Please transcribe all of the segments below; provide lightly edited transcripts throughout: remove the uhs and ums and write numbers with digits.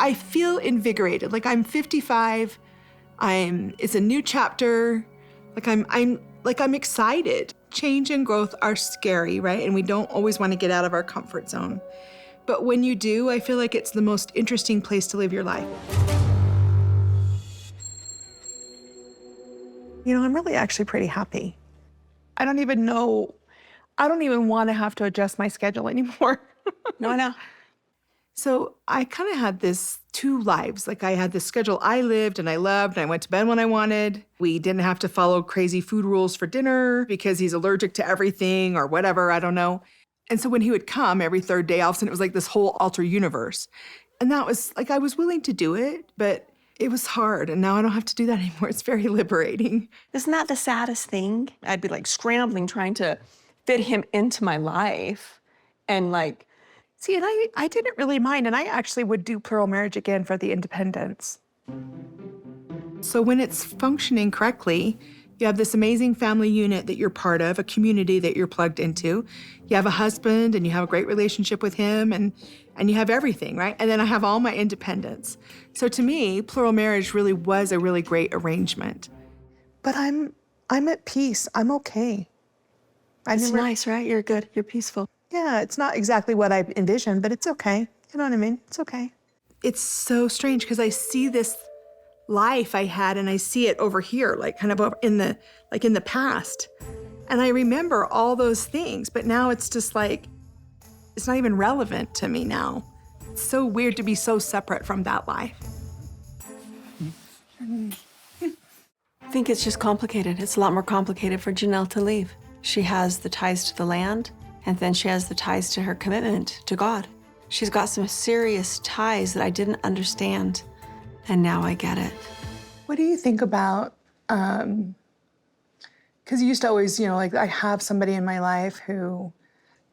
I feel invigorated. Like I'm 55, it's a new chapter. Like I'm excited. Change and growth are scary, right? And we don't always want to get out of our comfort zone. But when you do, I feel like it's the most interesting place to live your life. You know, I'm really actually pretty happy. I don't even want to have to adjust my schedule anymore. No, I know. So I kind of had this two lives. Like I had this schedule I lived and I loved, and I went to bed when I wanted. We didn't have to follow crazy food rules for dinner because he's allergic to everything or whatever, I don't know. And so when he would come every third day, all of a sudden it was like this whole alter universe. And that was like, I was willing to do it, but it was hard. And now I don't have to do that anymore. It's very liberating. Isn't that the saddest thing? I'd be like scrambling, trying to fit him into my life. And like, See, and I didn't really mind, and I actually would do plural marriage again for the independence. So when it's functioning correctly, you have this amazing family unit that you're part of, a community that you're plugged into. You have a husband and you have a great relationship with him and you have everything, right? And then I have all my independence. So to me, plural marriage really was a really great arrangement. But I'm at peace. I'm okay. it's nice, right? You're good. You're peaceful. Yeah, it's not exactly what I envisioned, but it's okay. You know what I mean? It's okay. It's so strange because I see this life I had and I see it over here, like kind of over in the past. And I remember all those things, but now it's just like, it's not even relevant to me now. It's so weird to be so separate from that life. I think it's just complicated. It's a lot more complicated for Janelle to leave. She has the ties to the land, and then she has the ties to her commitment to God. She's got some serious ties that I didn't understand, and now I get it. What do you think about, because you used to always, like I have somebody in my life who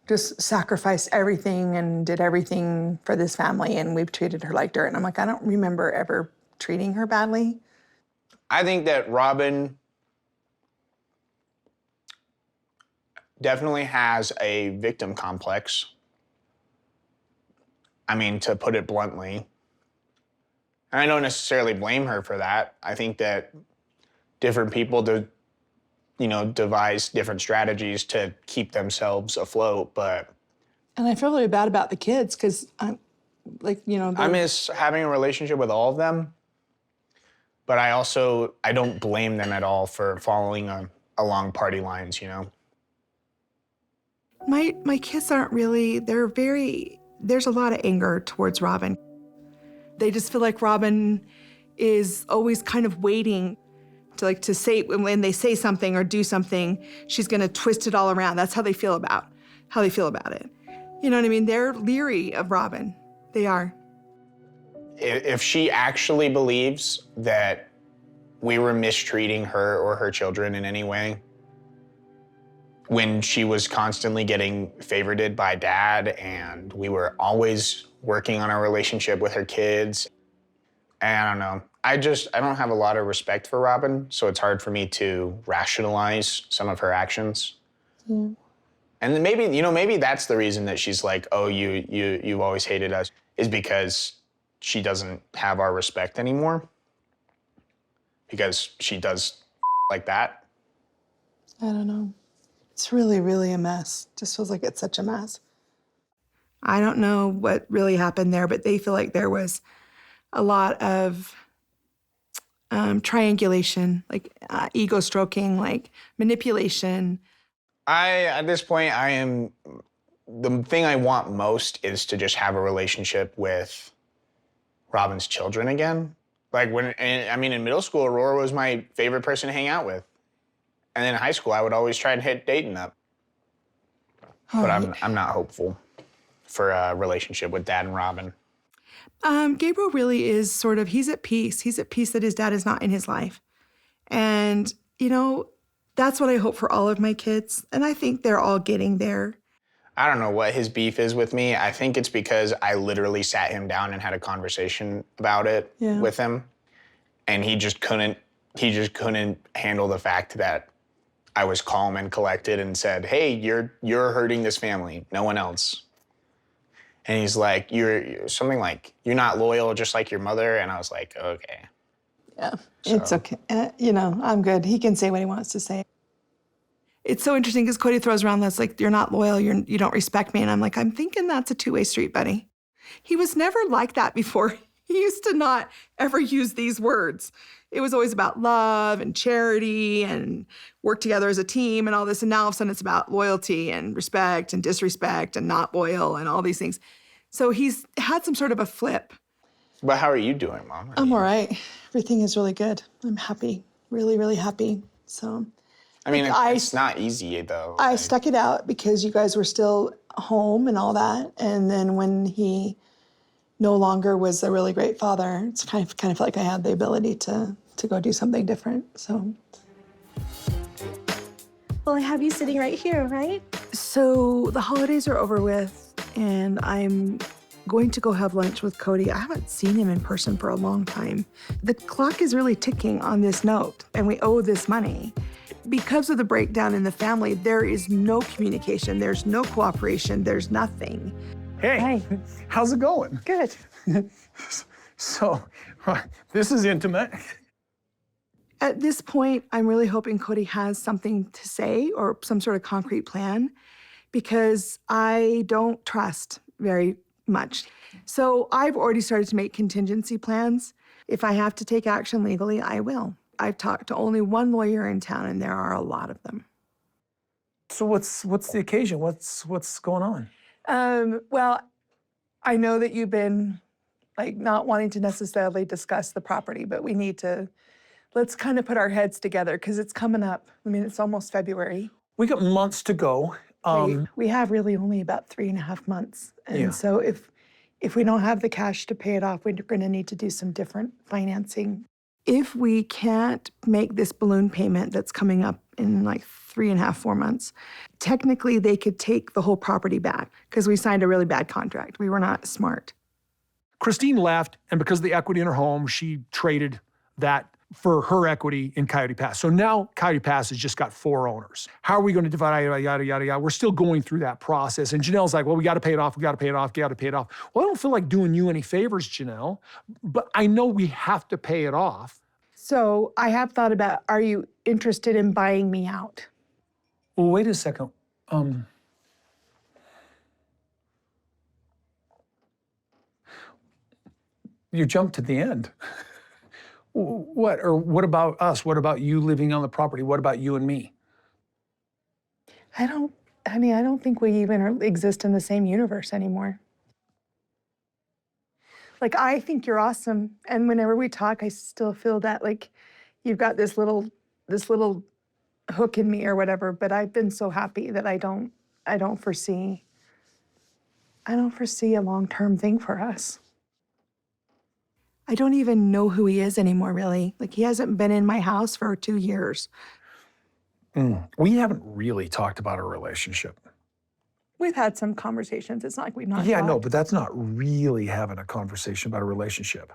just sacrificed everything and did everything for this family, and we've treated her like dirt. And I'm like, I don't remember ever treating her badly. I think that Robin definitely has a victim complex. I mean, to put it bluntly. And I don't necessarily blame her for that. I think that different people devise different strategies to keep themselves afloat, but... And I feel really bad about the kids, because I miss having a relationship with all of them, but I don't blame them at all for following along party lines, My kids aren't really, there's a lot of anger towards Robin. They just feel like Robin is always kind of waiting to say, when they say something or do something, she's gonna twist it all around. That's how they feel about it. You know what I mean? They're leery of Robin. They are. If she actually believes that we were mistreating her or her children in any way, when she was constantly getting favorited by Dad and we were always working on our relationship with her kids, and I don't know. I don't have a lot of respect for Robin, so it's hard for me to rationalize some of her actions. Yeah. And then maybe that's the reason that she's like, oh, you've always hated us, is because she doesn't have our respect anymore. Because she does like that. I don't know. It's really, really a mess. Just feels like it's such a mess. I don't know what really happened there, but they feel like there was a lot of triangulation, like ego stroking, like manipulation. At this point, the thing I want most is to just have a relationship with Robin's children again. Like in middle school, Aurora was my favorite person to hang out with. And then in high school, I would always try and hit Dayton up. But I'm not hopeful for a relationship with Dad and Robin. Gabriel really is he's at peace. He's at peace that his dad is not in his life. And, that's what I hope for all of my kids. And I think they're all getting there. I don't know what his beef is with me. I think it's because I literally sat him down and had a conversation about it with him. And he just couldn't handle the fact that I was calm and collected and said, hey, you're hurting this family, no one else. And he's like, you're something like, you're not loyal just like your mother. And I was like, okay. Yeah, it's okay. I'm good. He can say what he wants to say. It's so interesting because Kody throws around that's like, you're not loyal, you don't respect me. And I'm like, I'm thinking that's a two-way street, buddy. He was never like that before. He used to not ever use these words. It was always about love and charity and work together as a team and all this. And now all of a sudden it's about loyalty and respect and disrespect and not loyal and all these things. So he's had some sort of a flip. But how are you doing, Mom? I'm all right. Everything is really good. I'm happy, really, really happy. So, I mean, it's not easy, though. I stuck it out because you guys were still home and all that. And then when he no longer was a really great father, it's kind of felt like I had the ability to go do something different. So. Well, I have you sitting right here, right? So the holidays are over with, and I'm going to go have lunch with Kody. I haven't seen him in person for a long time. The clock is really ticking on this note, and we owe this money. Because of the breakdown in the family, there is no communication, there's no cooperation, there's nothing. Hey, Hi. how's it going? Good. So, this is intimate. At this point, I'm really hoping Kody has something to say or some sort of concrete plan because I don't trust very much. So I've already started to make contingency plans. If I have to take action legally, I will. I've talked to only one lawyer in town, and there are a lot of them. So what's the occasion? What's going on? Well, I know that you've been not wanting to necessarily discuss the property, but let's kind of put our heads together because it's coming up. I mean, it's almost February. We got months to go. We have really only about 3.5 months. And Yeah. so if we don't have the cash to pay it off, we're going to need to do some different financing. If we can't make this balloon payment that's coming up in 3.5, 4 months, technically they could take the whole property back because we signed a really bad contract. We were not smart. Christine left, and because of the equity in her home, she traded that for her equity in Coyote Pass. So now Coyote Pass has just got 4 owners. How are we going to divide, yada, yada, yada? We're still going through that process. And Janelle's like, well, we got to pay it off. We got to pay it off. We got to pay it off. Well, I don't feel like doing you any favors, Janelle, but I know we have to pay it off. So I have thought about, are you interested in buying me out? Well, wait a second. You jumped to the end. What about us? What about you living on the property? What about you and me? I don't think we even exist in the same universe anymore. I think you're awesome. And whenever we talk, I still feel that you've got this little hook in me or whatever, but I've been so happy that I don't foresee a long-term thing for us. I don't even know who he is anymore, really. He hasn't been in my house for 2 years. We haven't really talked about our relationship. We've had some conversations. It's not like we've not Yeah, talked. no, but that's not really having a conversation about a relationship.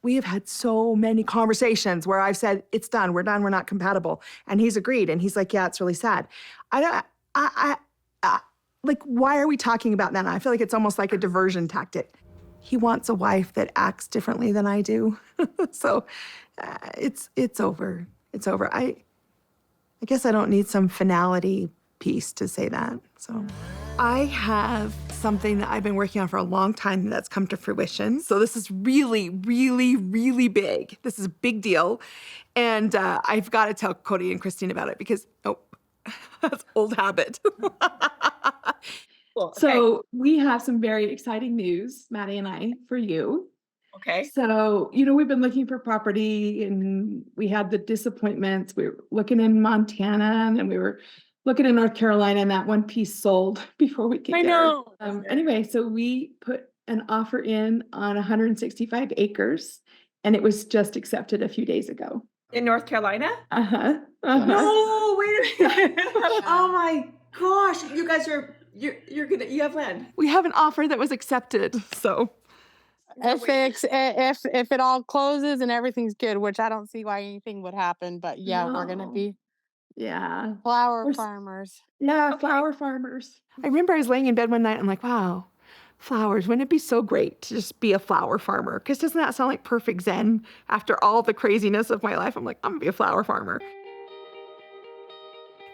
We have had so many conversations where I've said, it's done, we're not compatible. And he's agreed, and he's like, yeah, it's really sad. Why are we talking about that now? I feel like it's almost like a diversion tactic. He wants a wife that acts differently than I do. So it's over. It's over. I guess I don't need some finality piece to say that. So I have something that I've been working on for a long time that's come to fruition. So this is really, really, really big. This is a big deal. And I've got to tell Kody and Christine about it because, that's old habit. Cool. So we have some very exciting news, Maddie and I, for you. Okay. So, we've been looking for property and we had the disappointments. We were looking in Montana and then we were looking in North Carolina and that one piece sold before we could I get know. Anyway, so we put an offer in on 165 acres and it was just accepted a few days ago. In North Carolina? Uh-huh. Uh-huh. No, wait a minute. Oh my gosh. You guys you have land. We have an offer that was accepted, so. If it all closes and everything's good, which I don't see why anything would happen, but yeah, we're gonna No. be Yeah. Flower Or s- farmers. Yeah, flower farmers. I remember I was laying in bed one night, I'm like, wow, flowers, wouldn't it be so great to just be a flower farmer? Because doesn't that sound like perfect zen? After all the craziness of my life, I'm like, I'm gonna be a flower farmer.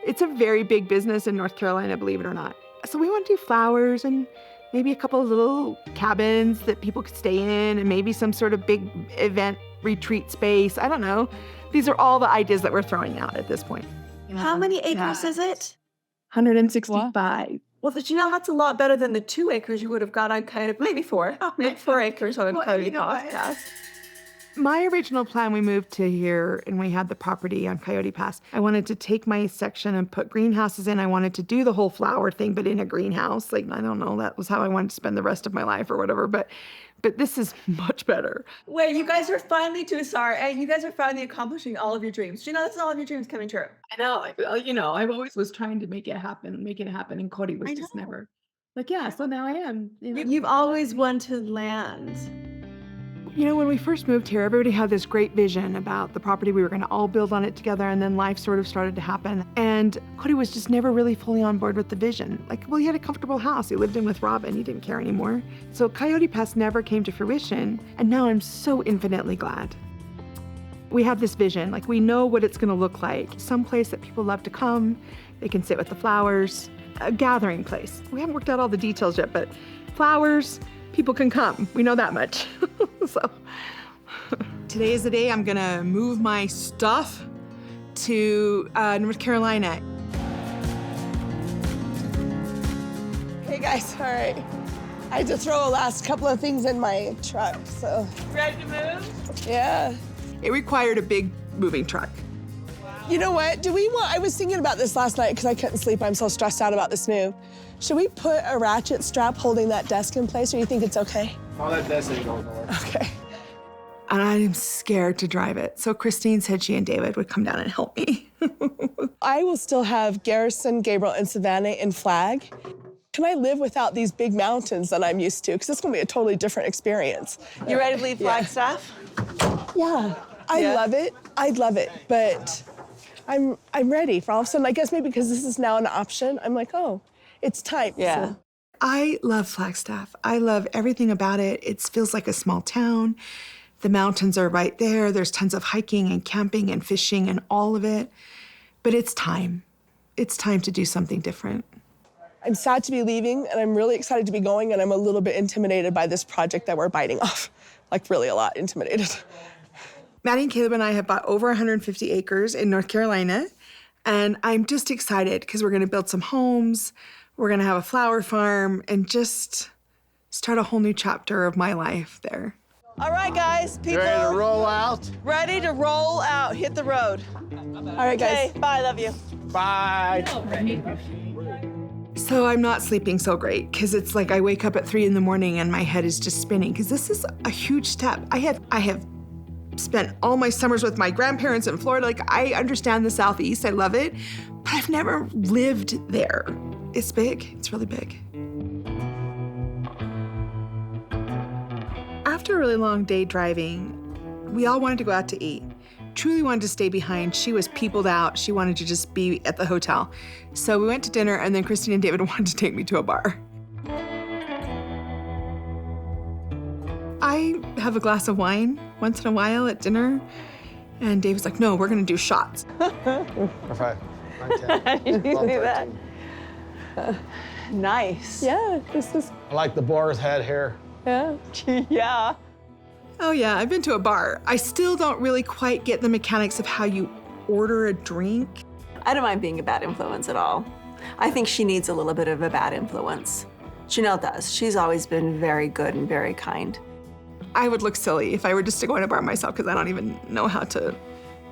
It's a very big business in North Carolina, believe it or not. So we want to do flowers and maybe a couple of little cabins that people could stay in and maybe some sort of big event retreat space. I don't know. These are all the ideas that we're throwing out at this point. How many acres is it? 165. Well, Janelle, that's a lot better than the 2 acres you would have got on maybe 4. Maybe 4 acres on Kody Pass. My original plan, we moved to here and we had the property on Coyote Pass. I wanted to take my section and put greenhouses in. I wanted to do the whole flower thing, but in a greenhouse. Like, I don't know, that was how I wanted to spend the rest of my life or whatever. But this is much better. Wait, you guys are finally and you guys are finally accomplishing all of your dreams. Janelle, that's all of your dreams coming true. I know. I always was trying to make it happen, and Kody was just never like, yeah. So now I am. You've always wanted land. You know, when we first moved here, everybody had this great vision about the property. We were going to all build on it together, and then life sort of started to happen. And Kody was just never really fully on board with the vision. Like, well, he had a comfortable house. He lived in with Robin. He didn't care anymore. So Coyote Pass never came to fruition, and now I'm so infinitely glad. We have this vision, like we know what it's going to look like. Some place that people love to come. They can sit with the flowers, a gathering place. We haven't worked out all the details yet, but flowers, people can come. We know that much. So today is the day I'm gonna move my stuff to North Carolina. Hey guys, all right. I had to throw a last couple of things in my truck, so. Ready to move? Yeah. It required a big moving truck. You know what? I was thinking about this last night because I couldn't sleep. I'm so stressed out about this move. Should we put a ratchet strap holding that desk in place, or you think it's okay? All that desk ain't going nowhere. Okay. And I'm scared to drive it. So Christine said she and David would come down and help me. I will still have Garrison, Gabriel, and Savannah in Flag. Can I live without these big mountains that I'm used to? Because it's going to be a totally different experience. You ready to leave Flagstaff? Yeah. I love it. I'd love it. But I'm ready for all of a sudden, I guess maybe because this is now an option, I'm like, oh, it's time. Yeah. So. I love Flagstaff. I love everything about it. It feels like a small town. The mountains are right there. There's tons of hiking and camping and fishing and all of it. But it's time. It's time to do something different. I'm sad to be leaving, and I'm really excited to be going, and I'm a little bit intimidated by this project that we're biting off. Like, really a lot intimidated. Maddie and Caleb and I have bought over 150 acres in North Carolina, and I'm just excited because we're going to build some homes, we're going to have a flower farm, and just start a whole new chapter of my life there. All right, guys. People Ready to roll out? ready to roll out. Hit the road. All right, guys. Okay, bye. Love you. Bye. So I'm not sleeping so great because it's like I wake up at 3 a.m. and my head is just spinning because this is a huge step. I have spent all my summers with my grandparents in Florida. Like, I understand the Southeast, I love it, but I've never lived there. It's big, it's really big. After a really long day driving, we all wanted to go out to eat. Truly wanted to stay behind. She was peopled out. She wanted to just be at the hotel. So we went to dinner, and then Christine and David wanted to take me to a bar. I have a glass of wine once in a while at dinner, and David's like, no, we're gonna do shots. Okay. Did you see that? Nice. Yeah, this is, I like the boar's head here. yeah. Yeah. Oh yeah, I've been to a bar. I still don't really quite get the mechanics of how you order a drink. I don't mind being a bad influence at all. I think she needs a little bit of a bad influence. Janelle does. She's always been very good and very kind. I would look silly if I were just to go in a bar myself because I don't even know how to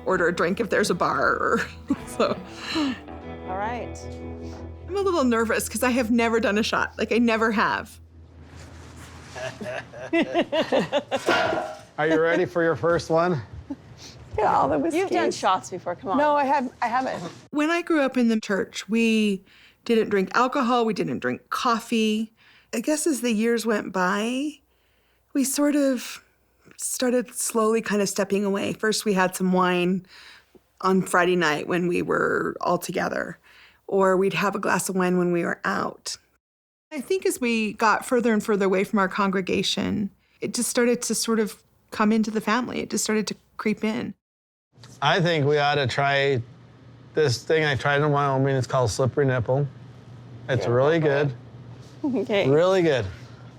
order a drink if there's a bar. Or so All right. I'm a little nervous because I have never done a shot. Like, I never have. Are you ready for your first one? Yeah, all the whiskey. You've done shots before. Come on. No, I haven't. When I grew up in the church, we didn't drink alcohol, we didn't drink coffee. I guess as the years went by, we sort of started slowly kind of stepping away. First, we had some wine on Friday night when we were all together, or we'd have a glass of wine when we were out. I think as we got further and further away from our congregation, it just started to sort of come into the family. It just started to creep in. I think we ought to try this thing I tried in Wyoming. It's called slippery nipple. It's really good. Okay. Really good.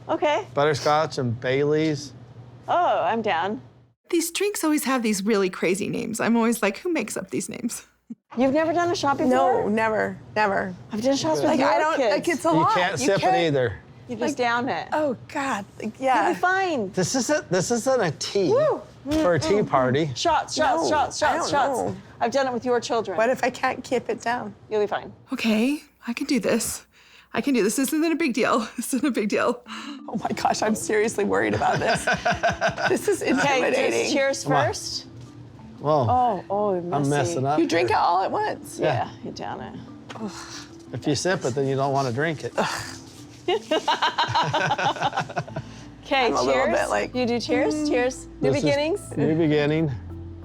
Okay. Butterscotch and Bailey's. Oh, I'm down. These drinks always have these really crazy names. I'm always like, who makes up these names? You've never done a shot before? No, never, never. I've done shots with Like, your I don't, kids. like, it's a You lot. can't sip it either. You just down it. Oh, God. Like, You'll yeah. be fine. This isn't a tea for a tea party. Shots, shots, No, shots, I shots, don't shots. know. I've done it with your children. What if I can't keep it down? You'll be fine. Okay, I can do this. I can do this. This isn't a big deal. This isn't a big deal. Oh my gosh, I'm seriously worried about this. This is Okay, intimidating. just cheers on. first. Whoa, Oh, messy. I'm messing up. You drink it all at once. Yeah, you down it. If you sip it, then you don't want to drink it. Okay, I'm a cheers. little bit like, you do cheers. Cheers. New This is beginnings. New beginning.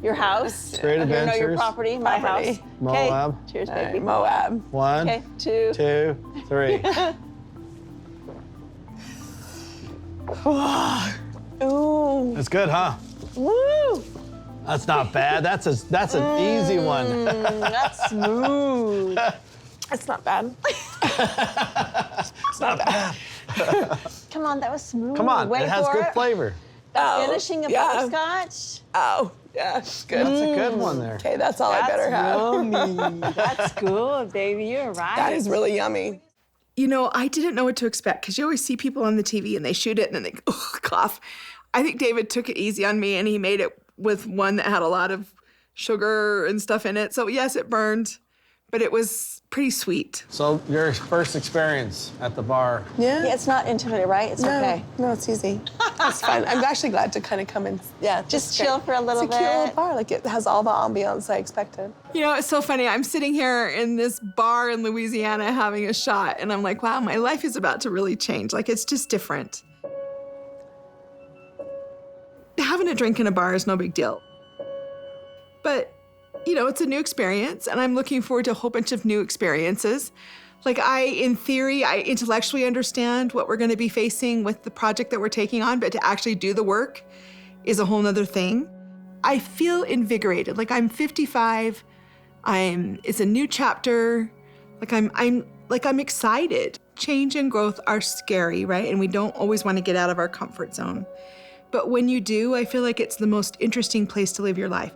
Your house. Great Know your adventures. property. My Property. house. Moab. Okay. Cheers, all baby. right, Moab. 1, Okay, 2. 2, 3. Ooh. It's good, huh? Woo. That's not bad. That's an easy one. That's smooth. It's not bad. It's not bad. Come on, that was smooth. Come on, Wait it has for good it. flavor. Oh, Finishing of yeah. butterscotch. Oh, yeah, it's good. That's a good one there. Okay, that's all I better have. Yummy. That's good, baby. You're right. That is really yummy. You know, I didn't know what to expect because you always see people on the TV and they shoot it and then they cough. I think David took it easy on me and he made it with one that had a lot of sugar and stuff in it. So yes, it burned, but it was pretty sweet. So your first experience at the bar. Yeah? Yeah, it's not intimidating, right? It's No, okay. no, it's easy. It's fun. I'm actually glad to kind of come and, yeah. Just chill for a little It's a cute little bit. bar. Like, it has all the ambiance I expected. You know, it's so funny. I'm sitting here in this bar in Louisiana having a shot and I'm like, wow, my life is about to really change. Like, it's just different. Having a drink in a bar is no big deal. But, you know, it's a new experience, and I'm looking forward to a whole bunch of new experiences. Like, in theory, I intellectually understand what we're going to be facing with the project that we're taking on, but to actually do the work is a whole nother thing. I feel invigorated. Like, I'm 55. It's a new chapter. Like, I'm excited. Change and growth are scary, right? And we don't always want to get out of our comfort zone. But when you do, I feel like it's the most interesting place to live your life.